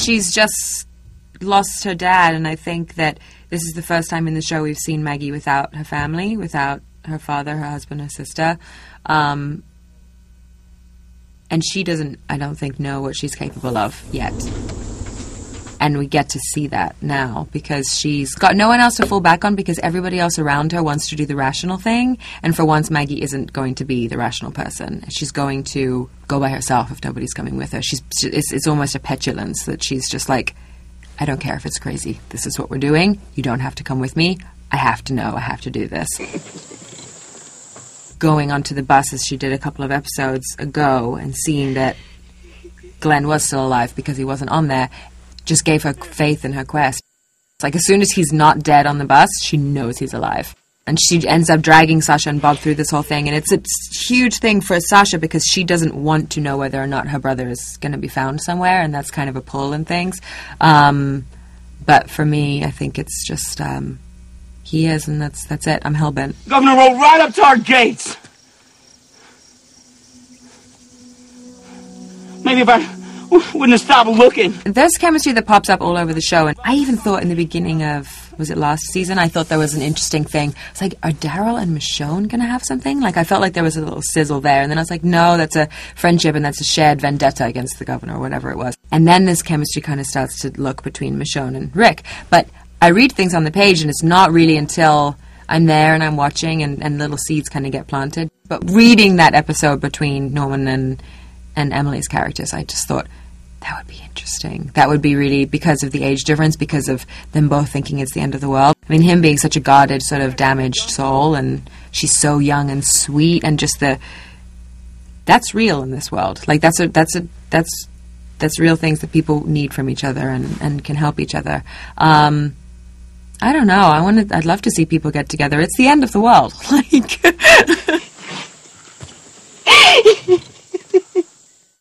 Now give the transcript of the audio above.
she's just lost her dad, and I think that this is the first time in the show we've seen Maggie without her family, without her father, her husband, her sister. And she doesn't, I don't think, know what she's capable of yet. And we get to see that now because she's got no one else to fall back on because everybody else around her wants to do the rational thing. And for once, Maggie isn't going to be the rational person. She's going to go by herself if nobody's coming with her. It's almost a petulance that she's just like, I don't care if it's crazy. This is what we're doing. You don't have to come with me. I have to know. I have to do this. Going onto the bus as she did a couple of episodes ago and seeing that Glenn was still alive because he wasn't on there just gave her faith in her quest. It's like as soon as he's not dead on the bus, she knows he's alive. And she ends up dragging Sasha and Bob through this whole thing. And it's a huge thing for Sasha because she doesn't want to know whether or not her brother is going to be found somewhere. And that's kind of a pull in things. But for me, I think it's just he is, and that's it. I'm hellbent. Governor rode right up to our gates. Maybe if I wouldn't have stopped looking. There's chemistry that pops up all over the show, and I even thought in the beginning of, was it last season, I thought there was an interesting thing. It's like, are Daryl and Michonne going to have something? Like, I felt like there was a little sizzle there, and then I was like, no, that's a friendship, and that's a shared vendetta against the governor, or whatever it was. And then this chemistry kind of starts to look between Michonne and Rick. But I read things on the page, and it's not really until I'm there and I'm watching, and little seeds kind of get planted. But reading that episode between Norman and Emily's characters, I just thought, that would be interesting. That would be really because of the age difference, because of them both thinking it's the end of the world. I mean, him being such a guarded, sort of damaged soul, and she's so young and sweet, and just that's real in this world. Like that's real things that people need from each other and can help each other. I don't know. I'd love to see people get together. It's the end of the world. Like.